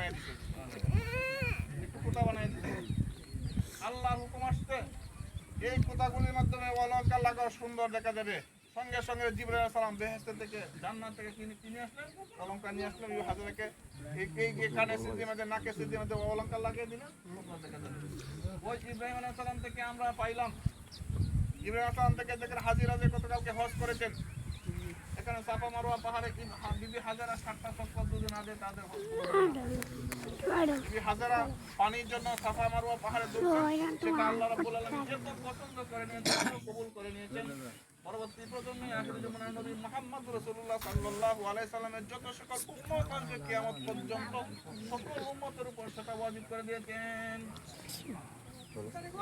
বানাই দিছে, একটু কুতা বানাই দিছে। আল্লাহর হুকুম আসছে এই কুতাগুলির মাধ্যমে অলঙ্কার লাগাও সুন্দর দেখা যাবে। সঙ্গে সঙ্গে জিবরাইল আলাইহিস সালাম বেহেশত থেকে জান্নাত থেকে কিনে আসলেন, অলঙ্কার নিয়ে আসলেন। এই হাজরাকে এই কানে সিদ্ধির মধ্যে নাকে সিদ্ধির মধ্যে অলঙ্কার লাগিয়ে দিলেন, সুন্দর দেখা যাবে। ওই ইব্রাহিম আলাইহিস সালাম থেকে আমরা পাইলাম, ইব্রাহিম আলাইহিস সালাম থেকে দেখেন হাজিরা যে গতকালকে হজ করেছেন, এখানে সাফা মারওয়া পাহাড়ে বিবি হাজারা 7টা সফর দুদিন আগে তাদের হজ বিবি হাজারা পানির জন্য সাফা মারওয়া পাহাড়ে দৌড়ছেন, সেটা আল্লাহ রাব্বুল আলামিন যত পছন্দ করে নিয়েছেন, কবুল করে নিয়েছেন। পরবর্তী প্রজন্মে আখির জামানার নবী মুহাম্মদ রাসূলুল্লাহ সাল্লাল্লাহু আলাইহি সাল্লামের যত সকল উম্মত আসবে কিয়ামত পর্যন্ত সকল উম্মতের উপর সেটা ওয়াজিব করে দিয়েছেন।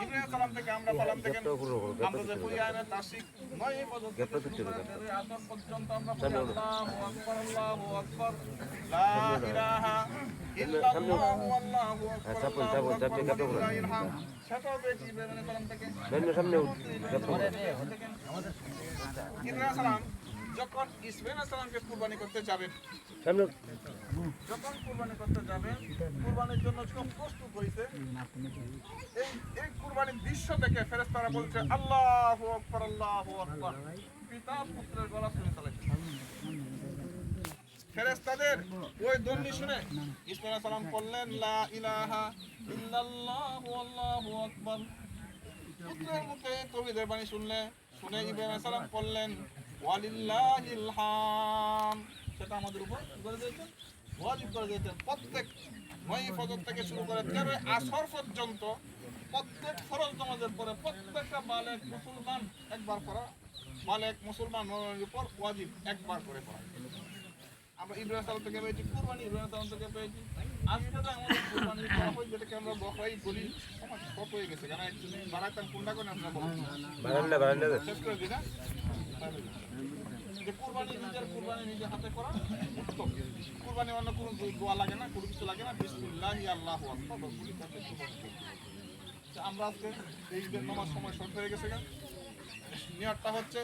ইব্রাহিম সালাম থেকে আমরা পালাম থেকে আমরা যে কুরআনের তাসিক 9 পর্যন্ত আমরা পড়ি আল্লাহু আকবার, আল্লাহু আকবার, লা ইলাহা ইল্লাল্লাহু আল্লাহু আকবার, সেটাও পেয়েছি ইব্রাহিম সালাম থেকে। ইব্রাহিম সালাম যখন ইসমাঈল সালামকে কুরবানি করতে যাবেন, যখন কুরবানি করতে যাবেন, কুরবানির জন্য সব প্রস্তুত হয়েছে। এই কুরবানির দৃশ্য দেখে ফেরেশতারা বলছে আল্লাহু আকবার, আল্লাহু আকবার, পিতা পুত্রের গলা শুনে চালাচ্ছে। ফেরেশতাদের ওই ধ্বনি শুনে ইসমাঈল সালাম বললেন লা ইলাহা ইল্লাল্লাহু আল্লাহু আকবার। পুত্রের মুখে তাওহীদের বাণী শুনে ইব্রাহিম সালাম বললেন ওয়ালিল্লাহিল হাম। সেটা আমাদের উপর করে দিয়েছেন, ওয়াজিব করে দিয়েছেন। প্রত্যেক 9 ফজর থেকে শুরু করে 13 আসর পর্যন্ত প্রত্যেক ফরজ নামাজের পরে প্রত্যেকটা বালেগ মুসলমান একবার পড়া, বালেগ মুসলমানের উপর ওয়াজিব একবার করে পড়া। আমরা ইব্রাহিম সালাম থেকে পেয়েছি কুরবানি, ইব্রাহিম সালাম থেকে পেয়েছি। আজকে তো আমাদের কুরবানি করা হয়, যেটাকে আমরা বকরাই বলি, কত হয়ে গেছে কেন বাড়াইতাম কোনটা করে আপনারা বলেন শেষ করে দিই না। যে কুরবানি নিজের কুরবানি নিজের হাতে করা উত্তম। কুরবানি অন্য কোনো দোয়া লাগে না, কোনো কিছু লাগে না, বিসমিল্লাহি আল্লাহু আকবার বলি করতে কুরবানি। আমরা আজকে এই ঈদের নামাজ সময় শর্ট হয়ে গেছে, নিয়তটা হচ্ছে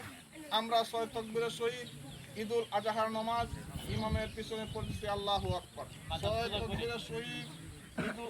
আমরা 6 তাকবীরের সহিত ঈদুল আজহার নামাজ ইমামের পিছনে পড়তেছি আল্লাহু আকবার, 6 তাকবীরের সহিত ঈদুল